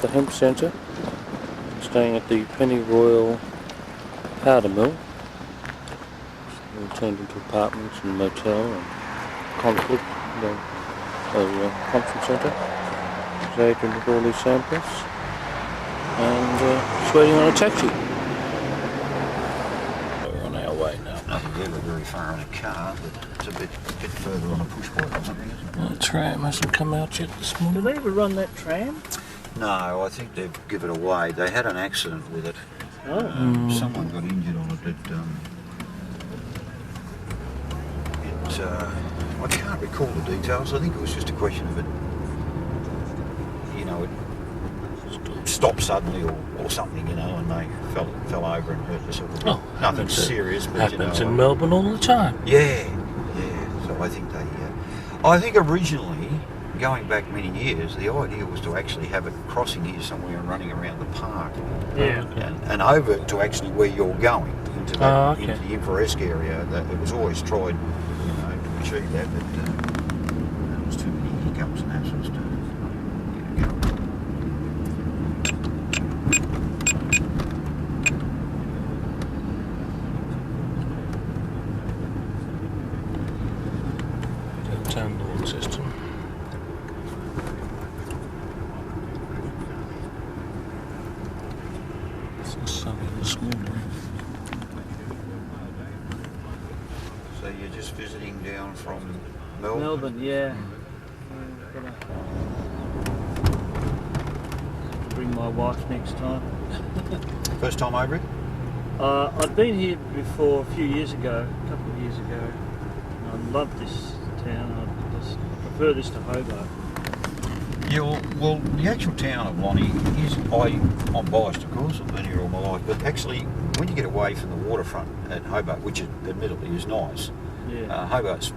the Hemp Centre, staying at the Penny Royal Powder Mill. All turned into apartments and motel and conflict, conference centre. There's Adrian with all these samples, and just waiting on a taxi. We're on our way now. Nothing ever very far in a car, but it's a bit further on a push bike or something, isn't it? The tram hasn't come out yet this morning. Did they ever run that tram? No, I think they've given it away. They had an accident with it. Oh. Someone got injured on it. I can't recall the details. I think it was just a question of it, it stopped suddenly or something, and they fell over and hurt themselves. Oh, nothing serious, but happens in Melbourne all the time. Yeah. So I think originally, going back many years, the idea was to actually have it crossing here somewhere and running around the park. Yeah. And over to actually where you're going, into the Inveresque area. That it was always tried, to achieve that, but there was too many hiccups and that sort of stuff. Downtown Launceston. It's sunny this morning. So you're just visiting down from Melbourne? Melbourne, yeah. Gonna bring my wife next time. First time over it? I'd been here before a few years ago, a couple of years ago. I love this town. I prefer this to Hobart. Yeah, well, the actual town of Lonnie is, I'm biased of course, I've been here all my life, but actually when you get away from the waterfront at Hobart, which admittedly is nice, Hobart's,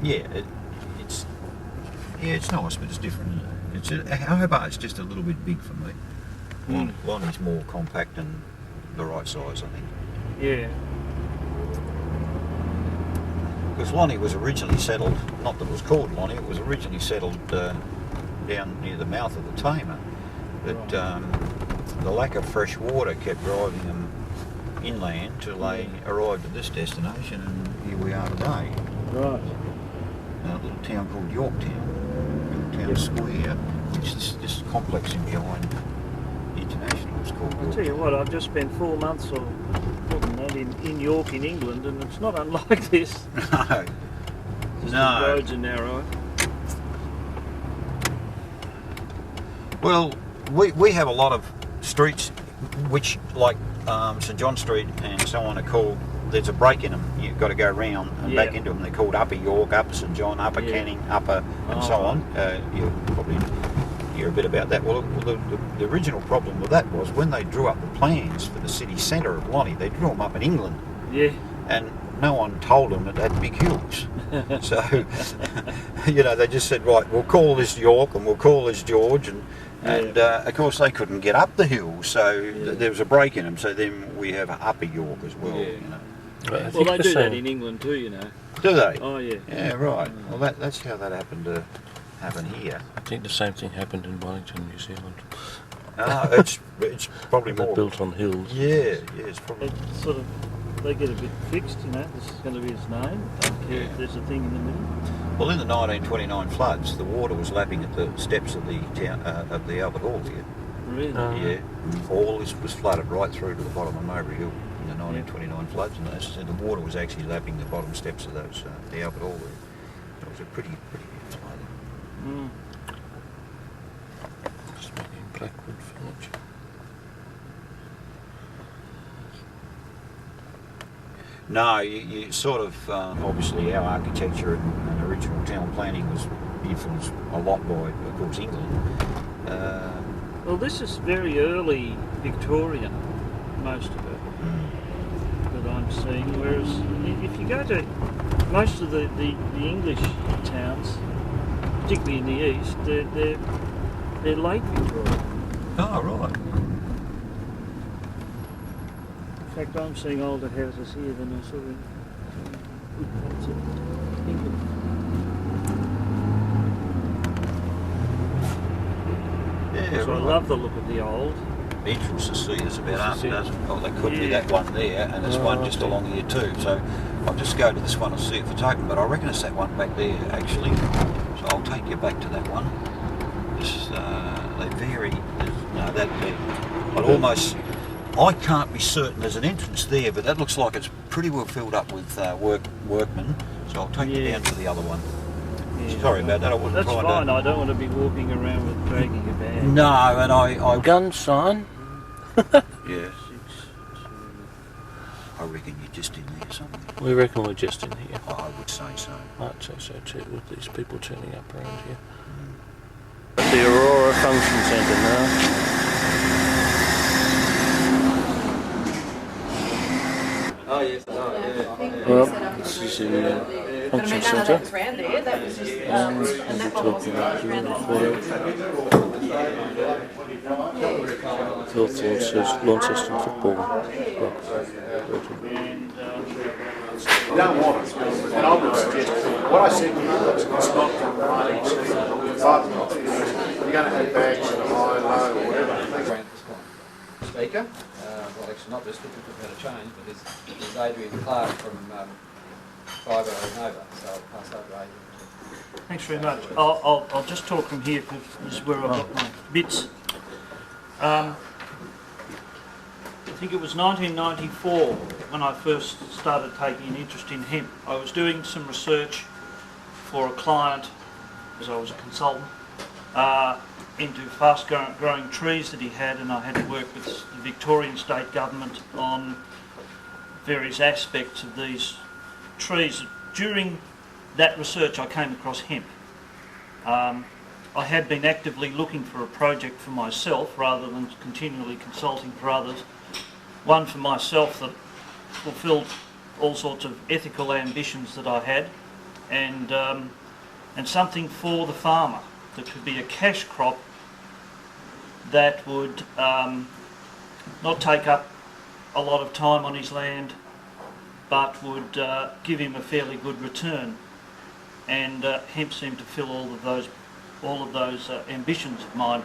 it's nice, but it's different. Hobart's just a little bit big for me. Lonnie's more compact and the right size, I think. Yeah. Because Lonnie was originally settled, not that it was called Lonnie, it was originally settled down near the mouth of the Tamar. But the lack of fresh water kept driving them inland till they arrived at this destination, and here we are today. Right. A little town called Yorktown, Yorktown Square, which is this complex in behind the International is called Yorktown. I'll tell you what, I've just spent 4 months or more than that in York in England, and it's not unlike this. No. Just the roads are narrow. Well, we have a lot of streets which, like St John Street and so on, are called, there's a break in them, you've got to go round and back into them. They're called Upper York, Upper St John, Upper Canning, Upper and so on. You'll probably hear a bit about that. Well, the original problem with that was when they drew up the plans for the city centre of Lonnie, they drew them up in England. Yeah. And no one told them it had big hills. So, they just said, right, we'll call this York and we'll call this George, and of course they couldn't get up the hill, so there was a break in them. So then we have Upper York as well. Well, they do that in England too, Do they? Oh yeah. Yeah, right. Well, that's how that happened to happen here. I think the same thing happened in Wellington, New Zealand. It's probably more built on hills. Yeah, it's probably. It's sort of, they get a bit fixed, this is going to be its name. Don't care if there's a thing in the middle. Well, in the 1929 floods, the water was lapping at the steps of the town of the Albert Hall here. Really? Yeah. All this was flooded right through to the bottom of Mowbray Hill in the 1929 floods, and the water was actually lapping the bottom steps of those the Albert Hall there. It was a pretty big flood. Just making blackwood furniture. No, you sort of, obviously our architecture and original town planning was influenced a lot by, of course, England. Well, this is very early Victorian, most of it, that I'm seeing, whereas if you go to most of the English towns, particularly in the east, they're late Victorian. Oh, right. In fact, I'm seeing older houses here than I saw in good parts of England. Yeah, So I love the look of the old. Be interested to see there's about half a it. dozen. Oh, there could be Yeah. that one there, and there's one just along here too. So I'll just go to this one and see if it's open. But I reckon it's that one back there actually. So I'll take you back to that one. This, they vary. No, that there. But almost. I can't be certain there's an entrance there, but that looks like it's pretty well filled up with workmen. So I'll take you down to the other one. Yeah. Sorry about that. I wasn't That's trying fine. to. I don't want to be walking around with dragging a bag. No, and I Gun sign. yeah. I reckon you're just in there somewhere. We reckon we're just in here. I would say so. I'd say so too, with these people turning up around here. At the Aurora Function Centre now. Oh yes, yeah. Well, this is the function centre. That was round there. That was just, And and we're that one wasn't talking round about there. Health says Launceston Football Club. You don't want it. And I would suggest, what I said to you was, it's not from running to 5 o'clock. You're going to have bags in high, low, or whatever. Speaker, well actually not just looking for a change, but there's Adrian Clarke from Fibre Nova, so I'll pass over to Adrian. Thanks very much. I'll just talk from here because this is where I've got my bits. I think it was 1994 when I first started taking an interest in hemp. I was doing some research for a client, as I was a consultant, into fast growing trees that he had, and I had to work with the Victorian state government on various aspects of these trees. During that research I came across hemp. I had been actively looking for a project for myself rather than continually consulting for others. One for myself that fulfilled all sorts of ethical ambitions that I had, and something for the farmer that could be a cash crop that would not take up a lot of time on his land, but would give him a fairly good return. And hemp seemed to fill all of those ambitions of mine.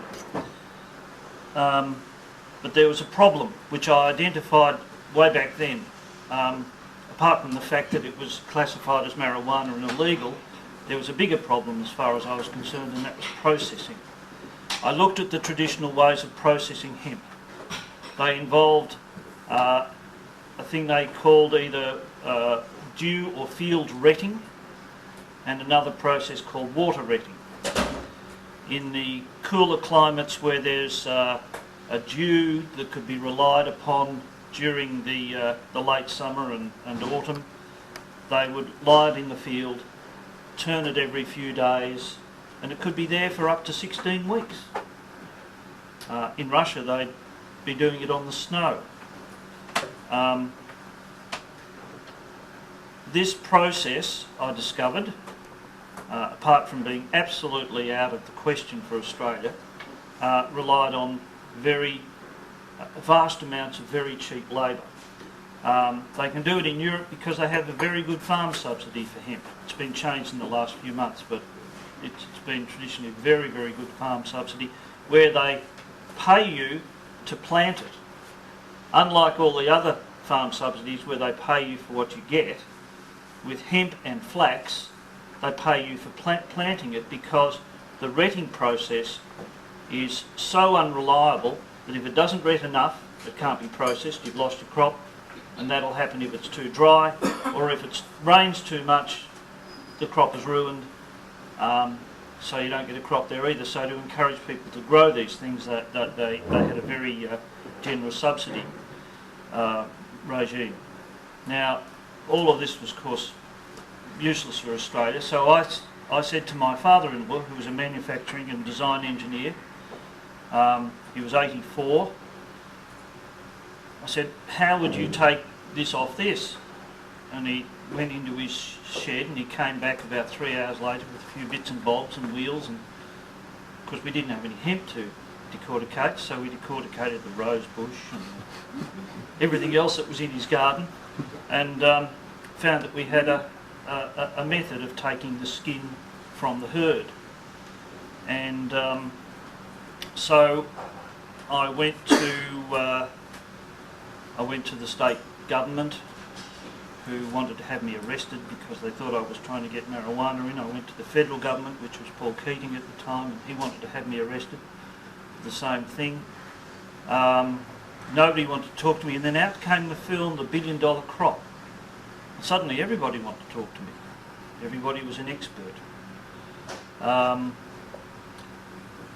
But there was a problem which I identified way back then. Apart from the fact that it was classified as marijuana and illegal, there was a bigger problem as far as I was concerned, and that was processing. I looked at the traditional ways of processing hemp. They involved a thing they called either dew or field retting, and another process called water retting. In the cooler climates where there's a dew that could be relied upon during the late summer and autumn, they would lie it in the field, turn it every few days, and it could be there for up to 16 weeks. In Russia they'd be doing it on the snow. This process, I discovered, apart from being absolutely out of the question for Australia, relied on vast amounts of very cheap labour. They can do it in Europe because they have a very good farm subsidy for hemp. It's been changed in the last few months, but it's been traditionally a very, very good farm subsidy where they pay you to plant it. Unlike all the other farm subsidies where they pay you for what you get, with hemp and flax they pay you for planting it, because the retting process is so unreliable that if it doesn't ret enough, it can't be processed, you've lost your crop, and that'll happen if it's too dry, or if it rains too much, the crop is ruined, so you don't get a crop there either. So to encourage people to grow these things, they had a very generous subsidy regime. Now, all of this was, of course, useless for Australia, so I said to my father-in-law, who was a manufacturing and design engineer, he was 84, I said, how would you take this off this? And he went into his shed and he came back about 3 hours later with a few bits and bobs and wheels, and because we didn't have any hemp to decorticate, so we decorticated the rose bush and everything else that was in his garden, and found that we had a method of taking the skin from the herd. And So I went to the state government, who wanted to have me arrested because they thought I was trying to get marijuana in. I went to the federal government, which was Paul Keating at the time, and he wanted to have me arrested. The same thing. Nobody wanted to talk to me, and then out came the film, The $1 Billion Crop. And suddenly everybody wanted to talk to me. Everybody was an expert.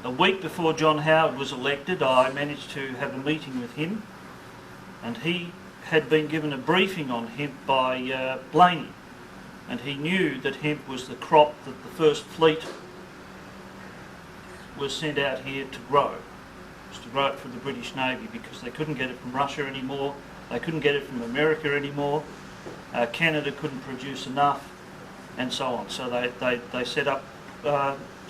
A week before John Howard was elected, I managed to have a meeting with him, and he had been given a briefing on hemp by Blaney, and he knew that hemp was the crop that the first fleet was sent out here to grow. It was to grow it for the British Navy because they couldn't get it from Russia anymore, they couldn't get it from America anymore, Canada couldn't produce enough, and so on. So they set up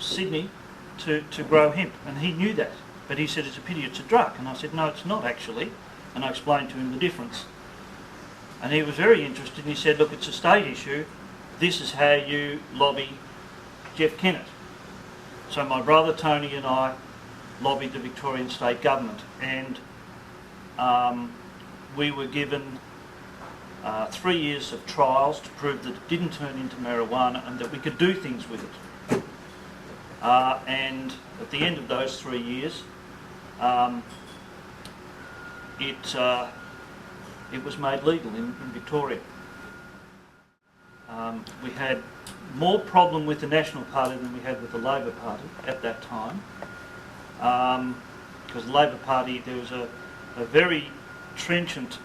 Sydney to grow hemp, and he knew that, but he said it's a pity, it's a drug. And I said no, it's not actually, and I explained to him the difference. And he was very interested, and he said, look, it's a state issue, this is how you lobby Jeff Kennett. So my brother Tony and I lobbied the Victorian state government, and we were given 3 years of trials to prove that it didn't turn into marijuana and that we could do things with it. And at the end of those 3 years, it was made legal in Victoria. We had more problem with the National Party than we had with the Labor Party at that time, because the Labor Party, there was a very trenchant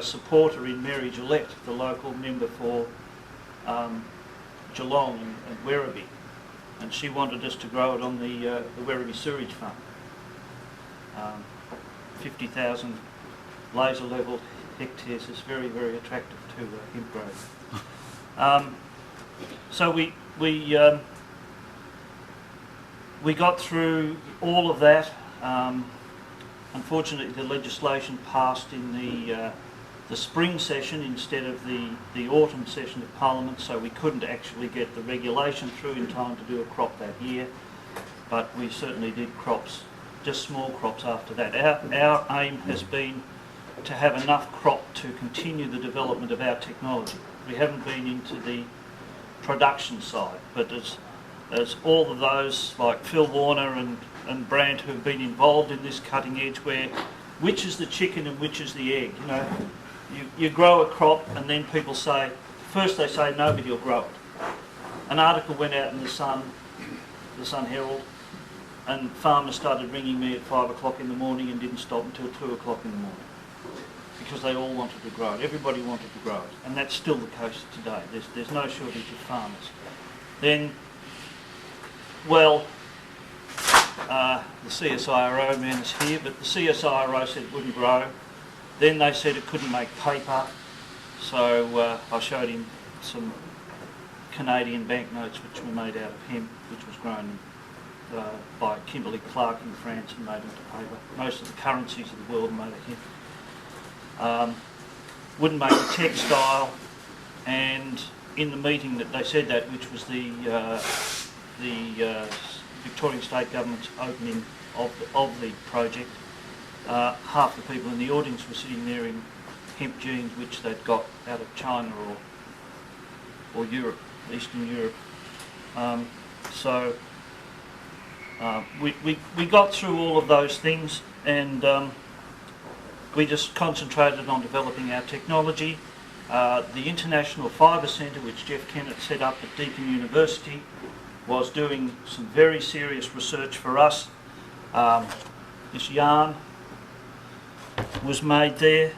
supporter in Mary Gillette, the local member for Geelong and Werribee, and she wanted us to grow it on the Werribee Sewerage Farm. 50,000 laser level hectares is very, very attractive to hemp growth. So we got through all of that. Unfortunately, the legislation passed in the spring session instead of the autumn session of Parliament, so we couldn't actually get the regulation through in time to do a crop that year. But we certainly did crops, just small crops after that. Our aim has been to have enough crop to continue the development of our technology. We haven't been into the production side, but as all of those like Phil Warner and Brandt who have been involved in this cutting edge, where which is the chicken and which is the egg, you know, you grow a crop and then people say, first they say nobody will grow it. An article went out in the Sun Herald, and farmers started ringing me at 5 o'clock in the morning and didn't stop until 2 o'clock in the morning, because they all wanted to grow it. Everybody wanted to grow it, and that's still the case today. There's no shortage of farmers. Then, well, the CSIRO man is here, but the CSIRO said it wouldn't grow. Then they said it couldn't make paper, so I showed him some Canadian banknotes which were made out of hemp, which was grown by Kimberly Clark in France and made into paper. Most of the currencies of the world are made of hemp. Wouldn't make a textile, and in the meeting that they said that, which was the Victorian State Government's opening of the project, half the people in the audience were sitting there in hemp jeans which they'd got out of China or Europe, Eastern Europe. We got through all of those things, and we just concentrated on developing our technology. The International Fibre Centre, which Jeff Kennett set up at Deakin University, was doing some very serious research for us. This yarn was made there.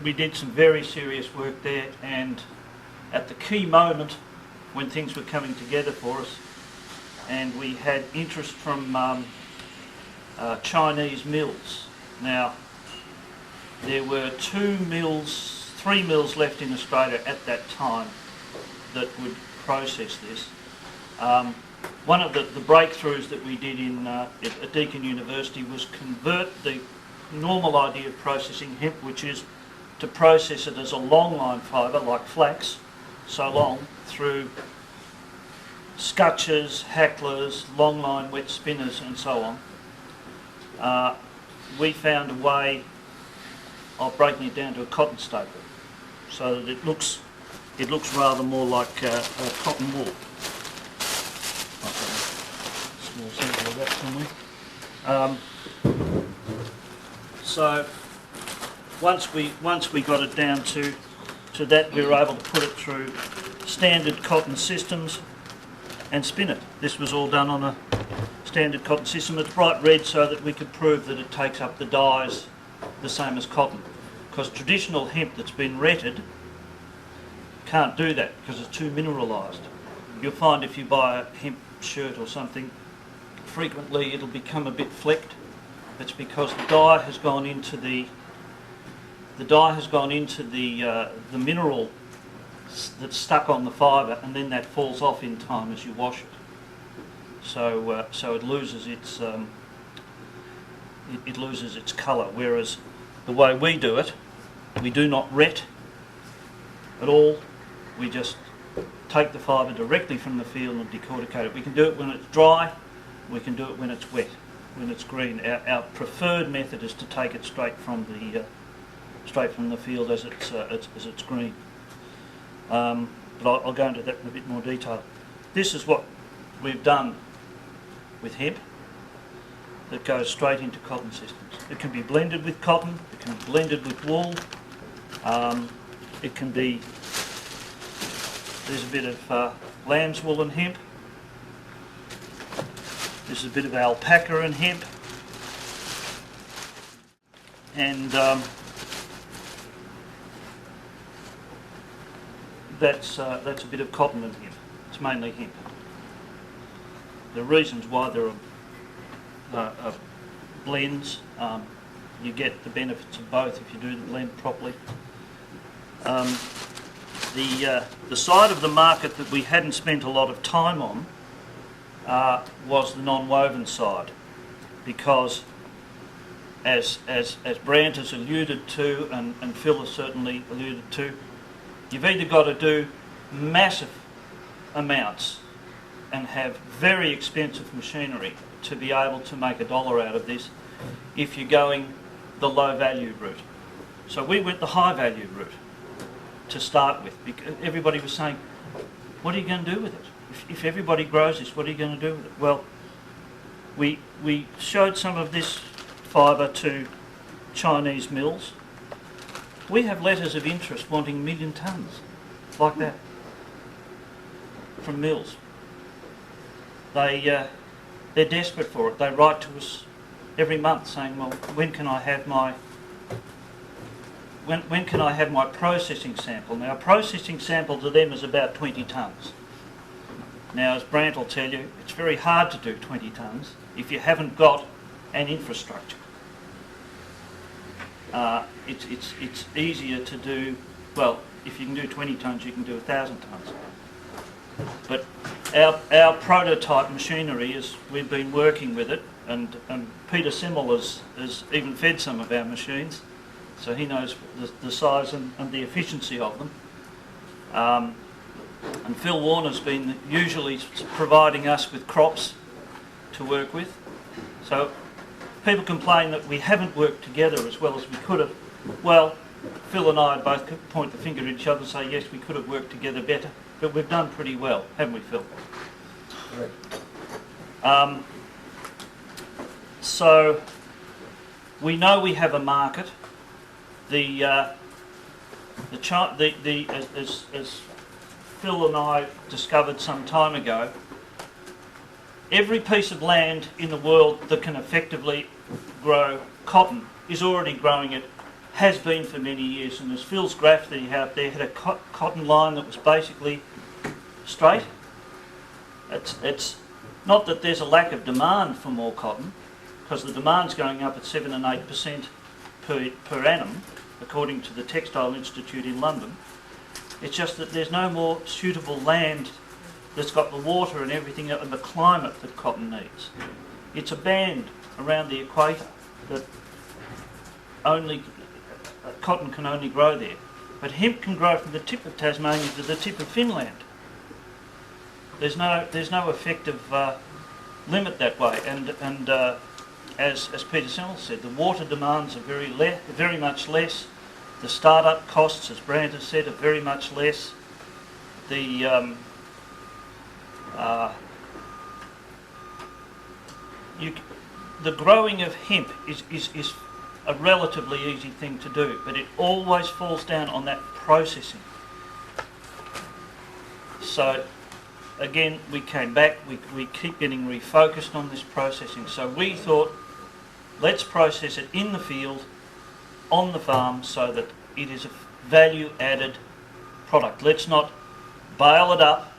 We did some very serious work there, and at the key moment when things were coming together for us, and we had interest from Chinese mills. Now, there were 3 mills left in Australia at that time that would process this. One of the breakthroughs that we did at Deakin University was convert the normal idea of processing hemp, which is to process it as a long line fibre like flax, so long, through scutchers, hacklers, longline wet spinners and so on, we found a way of breaking it down to a cotton staple so that it looks rather more like cotton wool. Small sample of that somewhere. So once we got it down to that, we were able to put it through standard cotton systems and spin it. This was all done on a standard cotton system. It's bright red so that we could prove that it takes up the dyes the same as cotton, because traditional hemp that's been retted can't do that because it's too mineralised. You'll find if you buy a hemp shirt or something, frequently it'll become a bit flecked. It's because the dye has gone into the mineral that's stuck on the fibre, and then that falls off in time as you wash it. So it loses its colour. Whereas the way we do it, we do not ret at all. We just take the fibre directly from the field and decorticate it. We can do it when it's dry. We can do it when it's wet, when it's green. Our preferred method is to take it straight from the field as it's green. But I'll go into that in a bit more detail. This is what we've done with hemp that goes straight into cotton systems. It can be blended with cotton, it can be blended with wool, it can be, there's a bit of lamb's wool and hemp, there's a bit of alpaca and hemp, and that's a bit of cotton and hemp. It's mainly hemp. The reasons why there are blends, you get the benefits of both if you do the blend properly. The side of the market that we hadn't spent a lot of time on was the non-woven side, because as Brant has alluded to, and Phil has certainly alluded to, you've either got to do massive amounts and have very expensive machinery to be able to make $1 out of this if you're going the low value route. So we went the high value route to start with, because everybody was saying, what are you going to do with it? If everybody grows this, what are you going to do with it? Well, we showed some of this fibre to Chinese mills. We have letters of interest wanting 1 million tonnes, like that, from mills. They're desperate for it. They write to us every month saying, well, when can I have my processing sample? Now, a processing sample to them is about 20 tonnes. Now, as Brant will tell you, it's very hard to do 20 tonnes if you haven't got an infrastructure. It's easier to do, well, if you can do 20 tonnes, you can do 1,000 tonnes. But our prototype machinery is, we've been working with it, and Peter Simmel has even fed some of our machines, so he knows the size and the efficiency of them. And Phil Warner's been usually providing us with crops to work with. So people complain that we haven't worked together as well as we could have. Well, Phil and I both point the finger at each other and say, yes, we could have worked together better, but we've done pretty well, haven't we, Phil? Correct. So we know we have a market. As Phil and I discovered some time ago, every piece of land in the world that can effectively grow cotton is already growing it, has been for many years. And as Phil's graph that he had up there had a cotton line that was basically straight. It's not that there's a lack of demand for more cotton, because the demand's going up at 7 and 8% per annum, according to the Textile Institute in London. It's just that there's no more suitable land that's got the water and everything and the climate that cotton needs. It's a band around the equator that cotton can only grow there. But hemp can grow from the tip of Tasmania to the tip of Finland. There's no effective limit that way, and as Peter Sennell said, the water demands are very much less. The start-up costs, as Brant has said, are very much less. The growing of hemp is a relatively easy thing to do, but it always falls down on that processing. So again, we came back, we keep getting refocused on this processing. So we thought, let's process it in the field, on the farm, so that it is a value-added product. Let's not bale it up,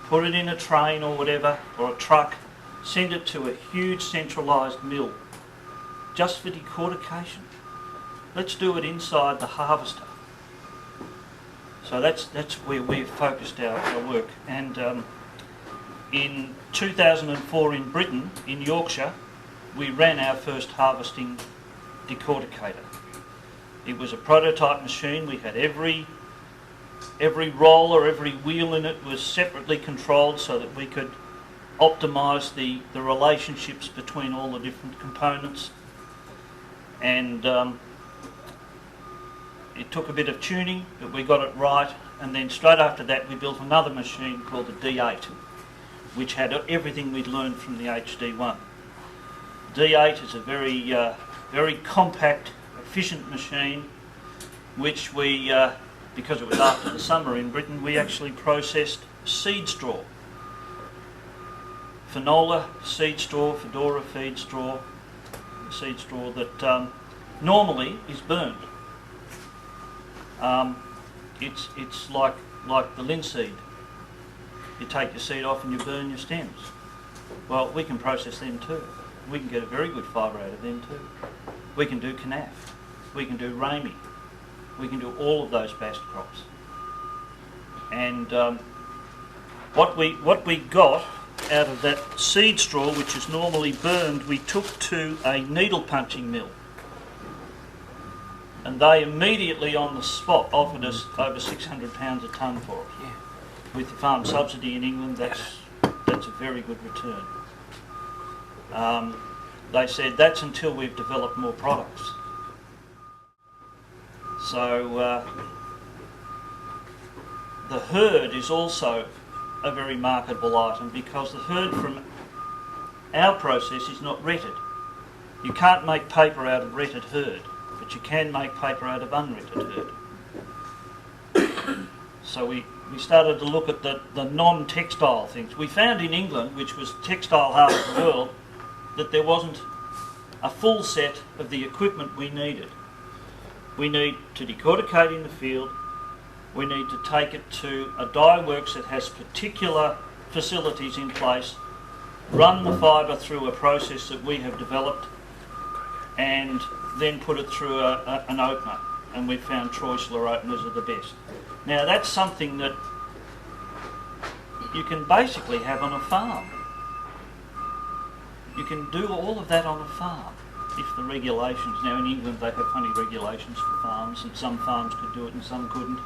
put it in a train or whatever, or a truck, send it to a huge centralised mill, just for decortication. Let's do it inside the harvester. So that's where we've focused our work. And in 2004 in Britain, in Yorkshire, we ran our first harvesting decorticator. It was a prototype machine. We had every roller, every wheel in it was separately controlled so that we could optimise the relationships between all the different components. And it took a bit of tuning, but we got it right. And then straight after that, we built another machine called the D8, which had everything we'd learned from the HD1. D8 is a very compact, efficient machine, which we, because it was after the summer in Britain, we actually processed seed straw. Finola seed straw, Fedora feed straw, seed straw that normally is burned. It's like the linseed. You take your seed off and you burn your stems. Well, we can process them too. We can get a very good fibre out of them too. We can do kanaf. We can do rami. We can do all of those bast crops. And what we got out of that seed straw, which is normally burned, we took to a needle punching mill. And they immediately on the spot offered us over £600 a tonne for it. Yeah. With the farm subsidy in England, that's a very good return. They said that's until we've developed more products. So the herd is also a very marketable item because the herd from our process is not retted. You can't make paper out of retted herd, but you can make paper out of unretted herd. So we started to look at the non-textile things. We found in England, which was textile half of the world, that there wasn't a full set of the equipment we needed. We need to decorticate in the field. We need to take it to a dye works that has particular facilities in place, run the fibre through a process that we have developed, and then put it through an opener. And we've found Troisler openers are the best. Now that's something that you can basically have on a farm. You can do all of that on a farm if the regulations, now in England they have funny regulations for farms, and some farms could do it and some couldn't.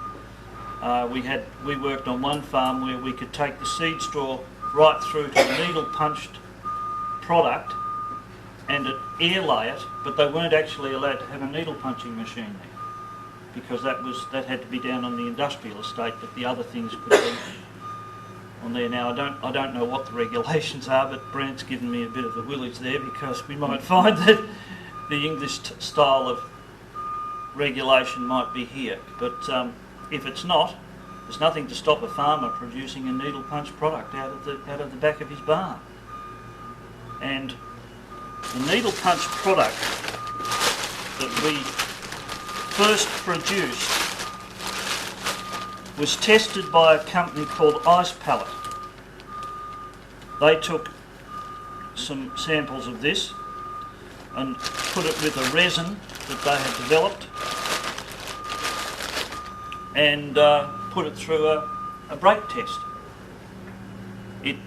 We worked on one farm where we could take the seed straw right through to a needle punched product and air lay it, but they weren't actually allowed to have a needle punching machine there because that had to be down on the industrial estate, but the other things could be on there. Now I don't know what the regulations are, but Brant's given me a bit of the willies there because we might find that the English style of regulation might be here, but if it's not, there's nothing to stop a farmer producing a needle punch product out of the back of his barn. And the needle punch product that we first produced was tested by a company called Ice Pallet. They took some samples of this and put it with a resin that they had developed and put it through a brake test. It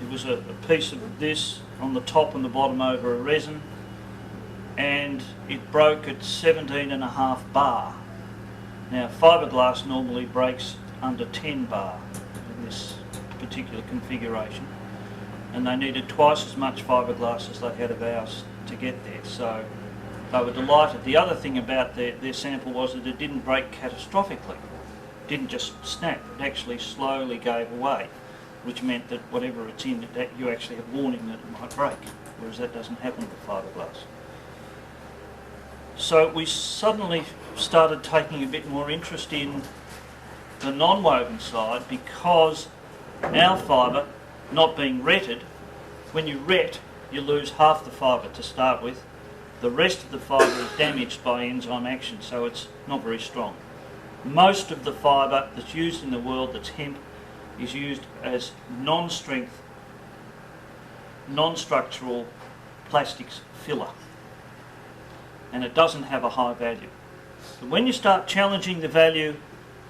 was a piece of this on the top and the bottom over a resin, and it broke at 17.5 bar. Now fiberglass normally breaks under 10 bar in this particular configuration, and they needed twice as much fiberglass as they had of ours to get there. So they were delighted. The other thing about their sample was that it didn't break catastrophically. It didn't just snap, it actually slowly gave away, which meant that whatever it's in, that you actually have warning that it might break, whereas that doesn't happen with fiberglass. So we suddenly started taking a bit more interest in the non-woven side, because our fibre, not being retted, when you ret, you lose half the fibre to start with. The rest of the fibre is damaged by enzyme action, so it's not very strong. Most of the fibre that's used in the world that's hemp is used as non-strength, non-structural plastics filler, and it doesn't have a high value. But when you start challenging the value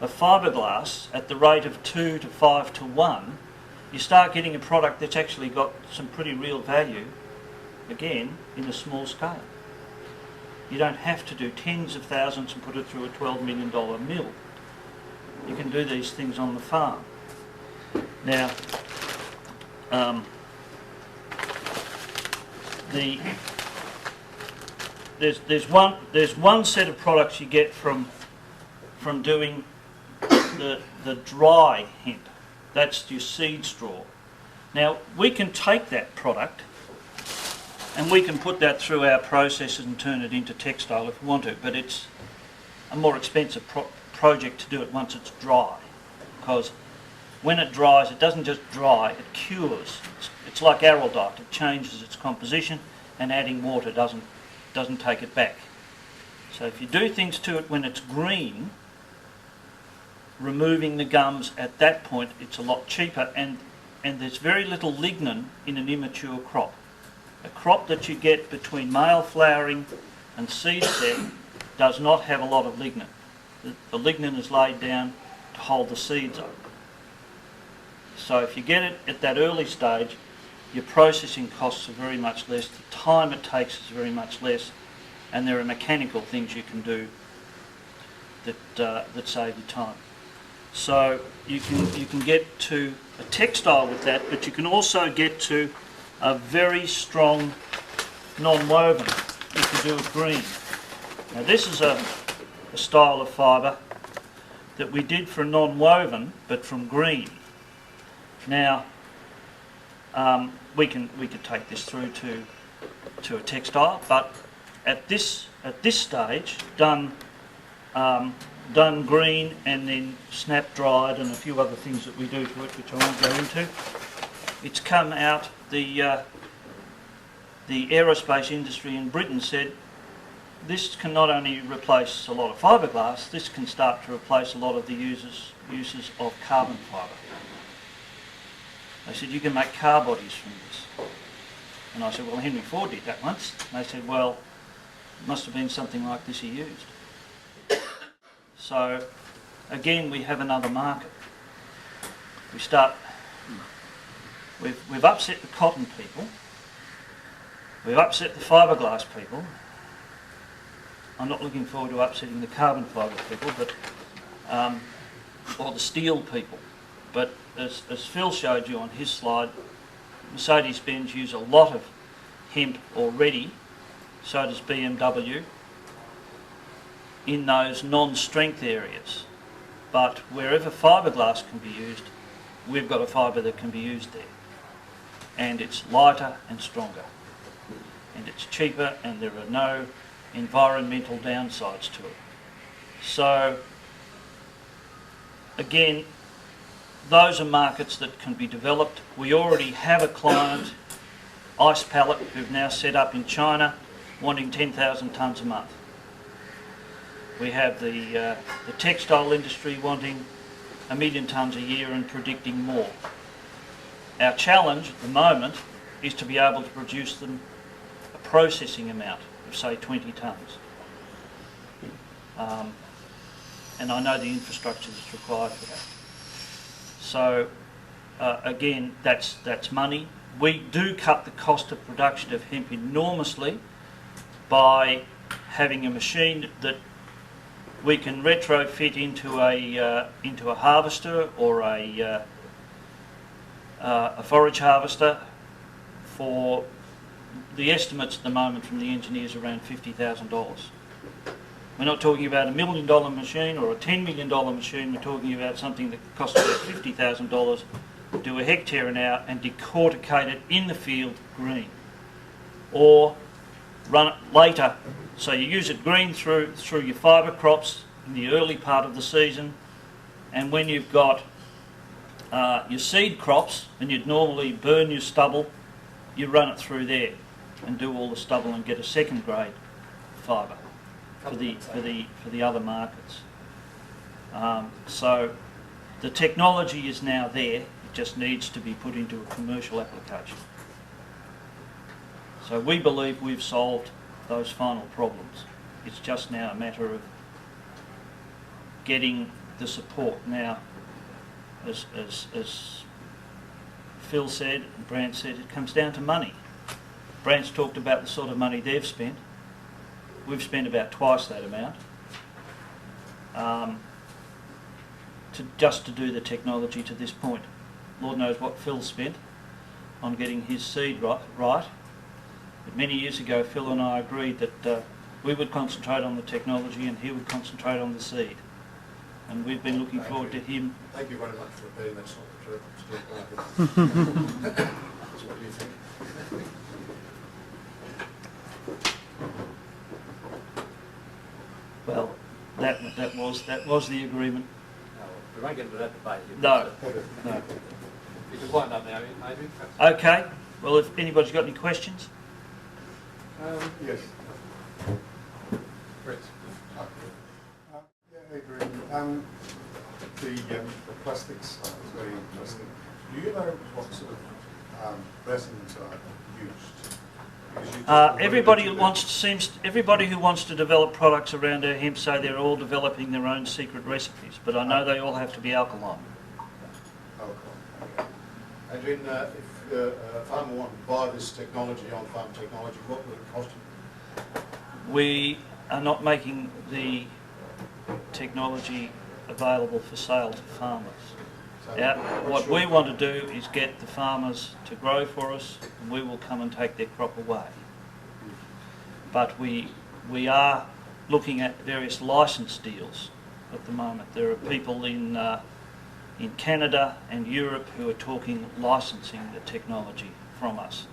of fiberglass at the rate of 2 to 5 to 1, you start getting a product that's actually got some pretty real value, again, in a small scale. You don't have to do tens of thousands and put it through a $12 million mill. You can do these things on the farm. Now, there's one set of products you get from doing the dry hemp. That's your seed straw. Now we can take that product and we can put that through our processes and turn it into textile if we want to, but it's a more expensive project to do it once it's dry, because when it dries, it doesn't just dry, it cures. It's like araldite, it changes its composition, and adding water doesn't take it back. So if you do things to it when it's green, removing the gums at that point, it's a lot cheaper, and there's very little lignin in an immature crop. A crop that you get between male flowering and seed set does not have a lot of lignin. The lignin is laid down to hold the seeds up. So if you get it at that early stage, your processing costs are very much less, the time it takes is very much less, and there are mechanical things you can do that save you time. So you can get to a textile with that, but you can also get to a very strong non-woven if you do it green. Now this is a style of fibre that we did for non-woven, but from green. Now we could take this through to a textile, but at this stage, done green and then snap dried and a few other things that we do to it, which I won't go into. It's come out. The aerospace industry in Britain said this can not only replace a lot of fiberglass, this can start to replace a lot of the uses of carbon fibre. They said you can make car bodies from this. And I said, well, Henry Ford did that once. And they said, well, it must have been something like this he used. So again, we have another market. We've upset the cotton people, we've upset the fiberglass people. I'm not looking forward to upsetting the carbon fibre people, but or the steel people. But as Phil showed you on his slide, Mercedes-Benz use a lot of hemp already, so does BMW, in those non-strength areas. But wherever fiberglass can be used, we've got a fibre that can be used there. And it's lighter and stronger. And it's cheaper, and there are no environmental downsides to it. So, again, those are markets that can be developed. We already have a client, Ice Pallet, who've now set up in China, wanting 10,000 tonnes a month. We have the textile industry wanting 1 million tonnes a year and predicting more. Our challenge at the moment is to be able to produce them a processing amount of, say, 20 tonnes. And I know the infrastructure that's required for that. So again, that's money. We do cut the cost of production of hemp enormously by having a machine that we can retrofit into a harvester or a a forage harvester for the estimates at the moment from the engineers around $50,000. We're not talking about $1 million machine or a $10 million machine. We're talking about something that costs about $50,000 to do a hectare an hour and decorticate it in the field green, or run it later. So you use it green through your fibre crops in the early part of the season, and when you've got your seed crops and you'd normally burn your stubble, you run it through there and do all the stubble and get a second grade fibre for the other markets. So the technology is now there, it just needs to be put into a commercial application. So we believe we've solved those final problems. It's just now a matter of getting the support. Now, as Phil said and Brant said, it comes down to money. Brant's talked about the sort of money they've spent. We've spent about twice that amount just to do the technology to this point. Lord knows what Phil spent on getting his seed right. But many years ago, Phil and I agreed that we would concentrate on the technology and he would concentrate on the seed. And we've been looking forward to him. Thank you very much for repeating that's not the truth. That's what you think. Well, that was the agreement. No, we won't get into that debate. No. You can wind up now, Adrian. Okay. Well, if anybody's got any questions. Yes. Brett. Yeah, Adrian. The plastics is very interesting. Do you know what sort of resins are used? Everybody who wants to develop products around our hemp say they're all developing their own secret recipes, but I know they all have to be alkaline. Okay. Adrian, if a farmer wanted to buy this technology, on-farm technology, what would it cost him? We are not making the technology available for sale to farmers. What we want to do is get the farmers to grow for us, and we will come and take their crop away. But we are looking at various license deals at the moment. There are people in Canada and Europe who are talking licensing the technology from us.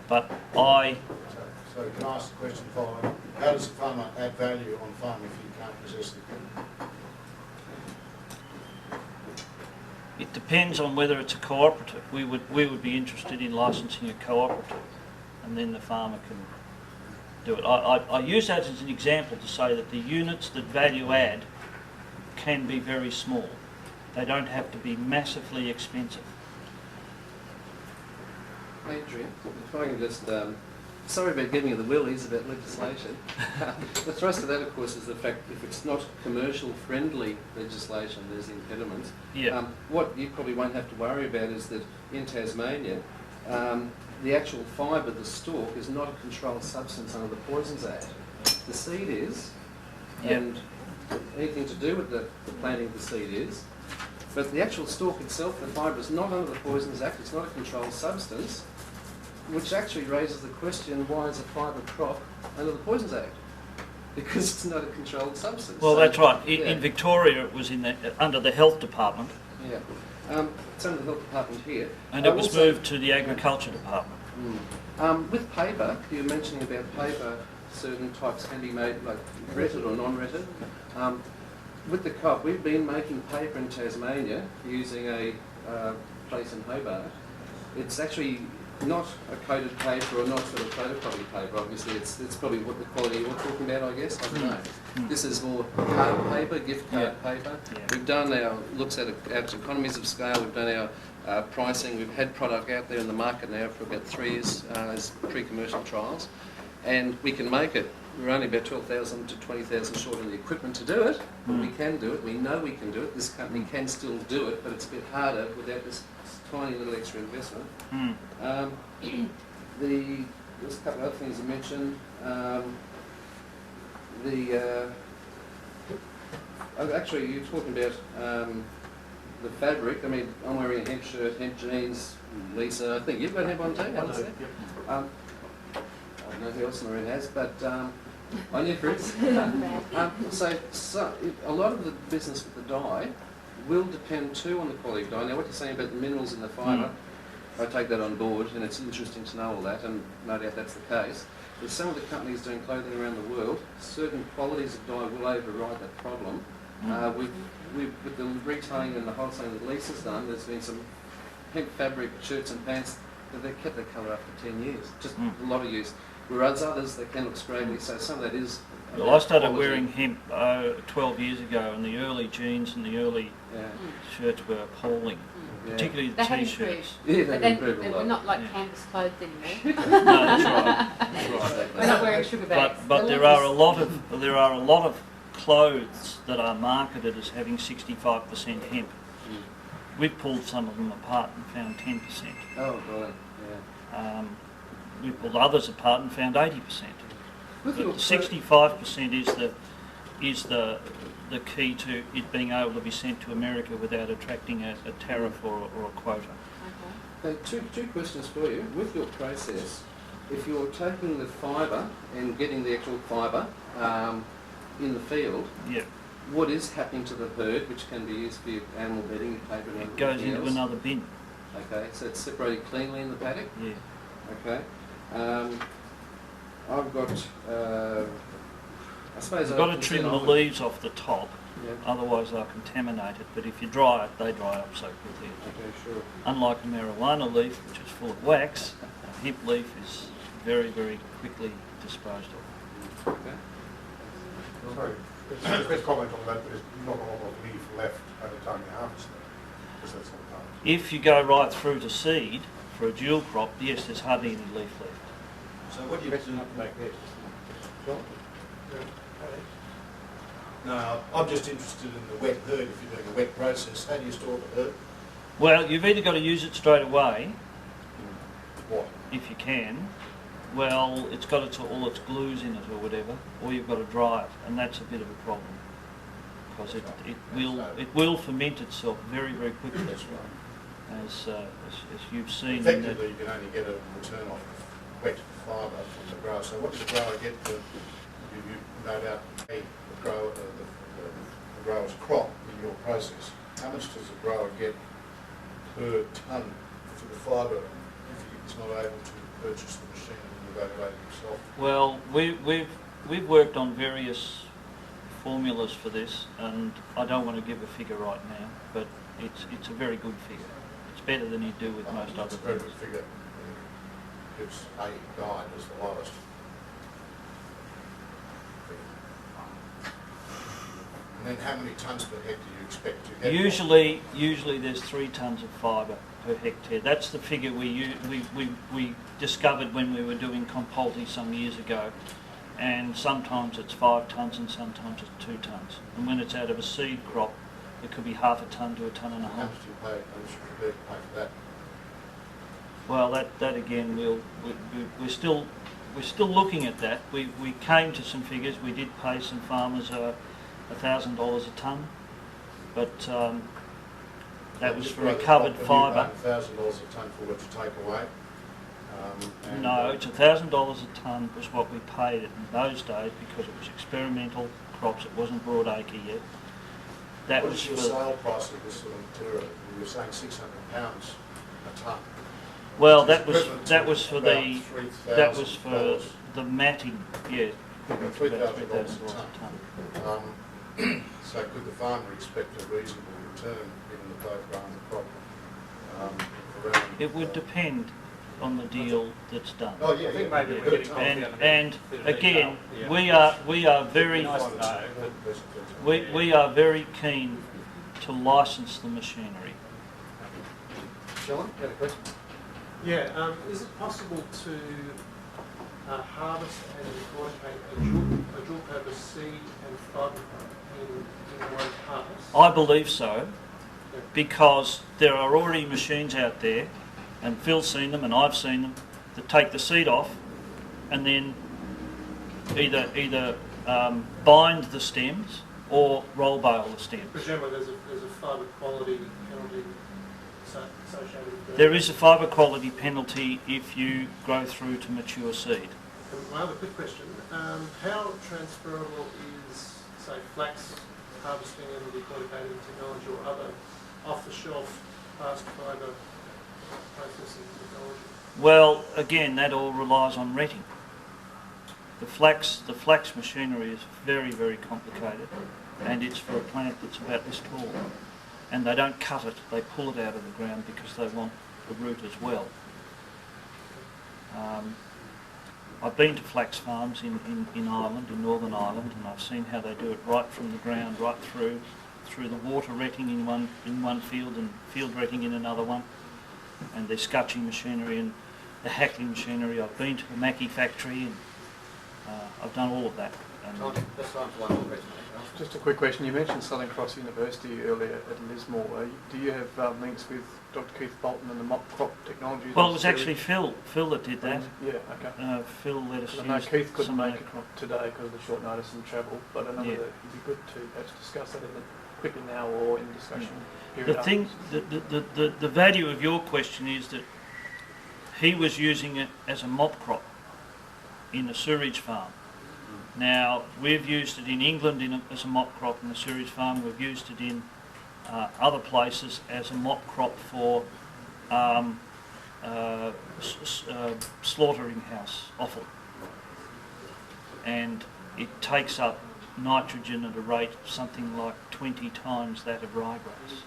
But So can I ask the question following? How does a farmer add value on farm if you can't possess the equipment? It depends on whether it's a cooperative. We would be interested in licensing a cooperative, and then the farmer can do it. I use that as an example to say that the units that value add can be very small. They don't have to be massively expensive. Adrian, if I can just, sorry about giving you the willies about legislation. The thrust of that, of course, is the fact if it's not commercial-friendly legislation, there's impediments. Yeah. What you probably won't have to worry about is that in Tasmania, the actual fibre, the stalk, is not a controlled substance under the Poisons Act. The seed is, and anything to do with the planting of the seed is, but the actual stalk itself, the fibre, is not under the Poisons Act, it's not a controlled substance, which actually raises the question, why is a fibre crop under the Poisons Act? Because it's not a controlled substance. Well, so, that's right. In Victoria, it was under the Health Department. Yeah. It's under the Health Department here. And it was moved to the Agriculture Department. With paper, you were mentioning about paper, certain types can be made, like retted or non-retted. With the COP, we've been making paper in Tasmania using a place in Hobart. It's actually not a coated paper or not sort of photocopy paper, obviously. It's probably what the quality you're talking about, I guess. I don't know. This is more card paper, gift card paper. Yeah. We've done looks at our economies of scale, we've done our pricing. We've had product out there in the market now for about 3 years as pre-commercial trials. And we can make it. We're only about 12,000 to 20,000 short on the equipment to do it, but we can do it. We know we can do it. This company can still do it, but it's a bit harder without this tiny little extra investment. There's a couple of other things you mentioned. Actually, you're talking about the fabric. I mean, I'm wearing a hemp shirt, hemp jeans. Lisa, I think you've got hemp on too. I don't know who else in the room has, but on your Chris. So a lot of the business with the dye will depend too on the quality of dye. Now, what you're saying about the minerals in the fibre, I take that on board, and it's interesting to know all that, and no doubt that's the case. But some of the companies doing clothing around the world, certain qualities of dye will override that problem. With the retailing and the wholesaling that Lisa's done, there's been some hemp fabric shirts and pants that they've kept their colour after 10 years, just a lot of use. Whereas others, they can look scraggly, so some of that is... Well, I started wearing hemp 12 years ago, and the early jeans and the early shirts were appalling, particularly the t-shirts. Yeah, but then we're not like canvas clothes anymore. No, that's right. We're not wearing sugar bags. But there are a lot of clothes that are marketed as having 65% hemp. We've pulled some of them apart and found 10%. Oh, right, yeah. We pulled others apart and found 80%. With But 65% is the key to it being able to be sent to America without attracting a tariff or a quota. Two questions for you. With your process, if you're taking the fibre and getting the actual fibre in the field, what is happening to the herd, which can be used for your animal bedding, your paper and It goes everything into else? another bin. Okay, so it's separated cleanly in the paddock? Yeah. Okay. I've got, I suppose... You've got to trim the leaves off the top, Yeah. otherwise they're contaminated, but if you dry it, they dry up so quickly. Okay, sure. Unlike a marijuana leaf, which is full of wax, a hemp leaf is very, very quickly disposed of. Okay. Sorry, just a comment on that, there's not a lot of leaf left by the time you harvest them, because that's all done. If you go right through to seed for a dual crop, yes, there's hardly any leaf left. So what do you do? No, I'm just interested in the wet herd. If you're doing a wet process, how do you store the herd? Well, you've either got to use it straight away, What? if you can. Well, it's got all its glues in it or whatever, or you've got to dry it, and that's a bit of a problem because it will ferment itself very, very quickly, as you've seen. Effectively, you can only get a return off wet fibre from the grower. So what does the grower get for, you no doubt pay the grower, the grower's crop in your process. How much does the grower get per tonne for the fibre if he's not able to purchase the machine and evaluate it himself? Well, we've worked on various formulas for this, and I don't want to give a figure right now, but it's a very good figure. It's better than you do with most other It's a very things. good figure. Gives a guide as the lowest. And then how many tonnes per hectare do you expect to get? Usually there's 3 tonnes of fibre per hectare. That's the figure we discovered when we were doing compulti some years ago. And sometimes it's 5 tonnes and sometimes it's 2 tonnes. And when it's out of a seed crop, it could be half a tonne to a tonne and a How half. much do you pay? How much are you prepared to pay for that? Well, that again, we're still looking at that. We came to some figures. We did pay some farmers $1,000 a tonne, but that was for recovered fibre. $1,000 a tonne for what you take away. No, it's $1,000 a tonne was what we paid it in those days because it was experimental crops. It wasn't broadacre yet. That What was is your for. sale price of this sort of material? You were saying £600 a tonne. Well, which is that was equivalent to for about that was for $3,000. the matting. Yeah, $3,000 $3,000 a tonne. So could the farmer expect a reasonable return given that they've grown the crop around? it would depend on the deal that's done. Oh yeah, I think yeah. maybe we're getting And bit of again, detail. we are very Nice to know, but we are very keen to license the machinery. Sean, you had a question? Yeah, is it possible to harvest and decorticate a dual purpose seed and fibre in one harvest? I believe so, because there are already machines out there, and Phil's seen them and I've seen them, that take the seed off and then either bind the stems or roll bale the stems. Presumably there's a fibre quality penalty associated with that. There is a fibre quality penalty if you grow through to mature seed. And my other quick question, how transferable is, say, flax harvesting and decorticating technology or other off-the-shelf fast fibre processing technology? Well, again, that all relies on retting. The flax machinery is very, very complicated, and it's for a plant that's about this tall. And they don't cut it, they pull it out of the ground because they want the root as well. I've been to flax farms in Ireland, in Northern Ireland, and I've seen how they do it right from the ground, right through the water retting in one field and field retting in another one, and their scutching machinery and the hackling machinery. I've been to the Mackie factory, and I've done all of that. And That's time for one more question. Just a quick question. You mentioned Southern Cross University earlier at Lismore. Do you have links with Dr. Keith Bolton and the mop crop technologies? well, it was actually Phil that did that. Yeah, okay. Phil let us I know use Keith couldn't some make it today because of the short notice and travel, but I know that it'd be good to perhaps discuss that quickly now or in discussion. The thing, the value of your question is that he was using it as a mop crop in a sewage farm. Now, we've used it in England as a mop crop in a sewage farm. We've used it in other places as a mop crop for slaughtering house offal. And it takes up nitrogen at a rate something like 20 times that of ryegrass.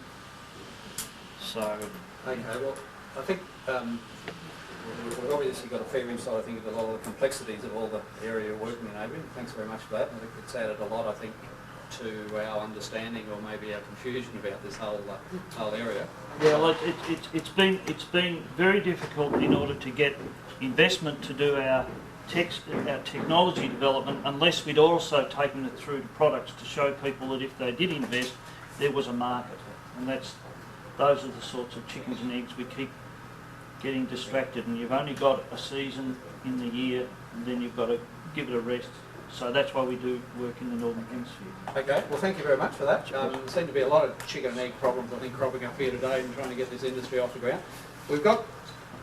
So, okay, well, I think we've obviously got a fair insight, I think, of a lot of the complexities of all the area you're working in, Adrian. Thanks very much for that. I think it's added a lot, I think, to our understanding or maybe our confusion about this whole area. well, it's been very difficult in order to get investment to do our technology development unless we'd also taken it through to products to show people that if they did invest, there was a market. And those are the sorts of chickens and eggs we keep getting distracted, and you've only got a season in the year and then you've got to give it a rest. So that's why we do work in the Northern Hemisphere. Okay, well, thank you very much for that. There seem to be a lot of chicken and egg problems, I think, cropping up here today and trying to get this industry off the ground. We've got,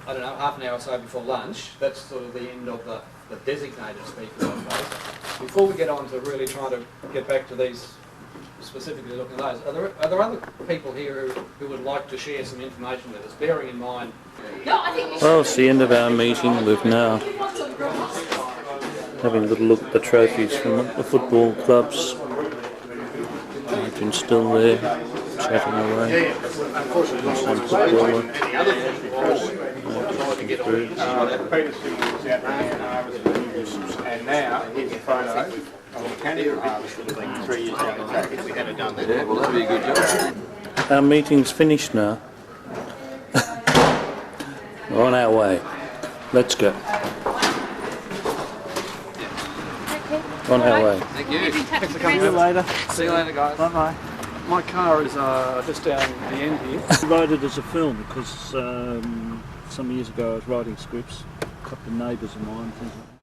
I don't know, half an hour or so before lunch. That's sort of the end of the designated speakers, I suppose. Before we get on to really trying to get back to these, specifically looking at those, are there other people here who would like to share some information with us, bearing in mind... Well, it's the end of our meeting. We've now having a little look at the trophies from the football clubs. Adrian's still there, chatting away. One footballer. And now here's a photo of a mechanical harvest that would have been 3 years down the track if we had done that. Yeah, well, that'd be a good job. Our meeting's finished now. We're on our way. Let's go. On our way. Thank you. Thanks for coming. See you later. See you later, guys. Bye-bye. My car is just down the end here. I wrote it as a film because some years ago I was writing scripts, a couple of neighbours of mine, things like that.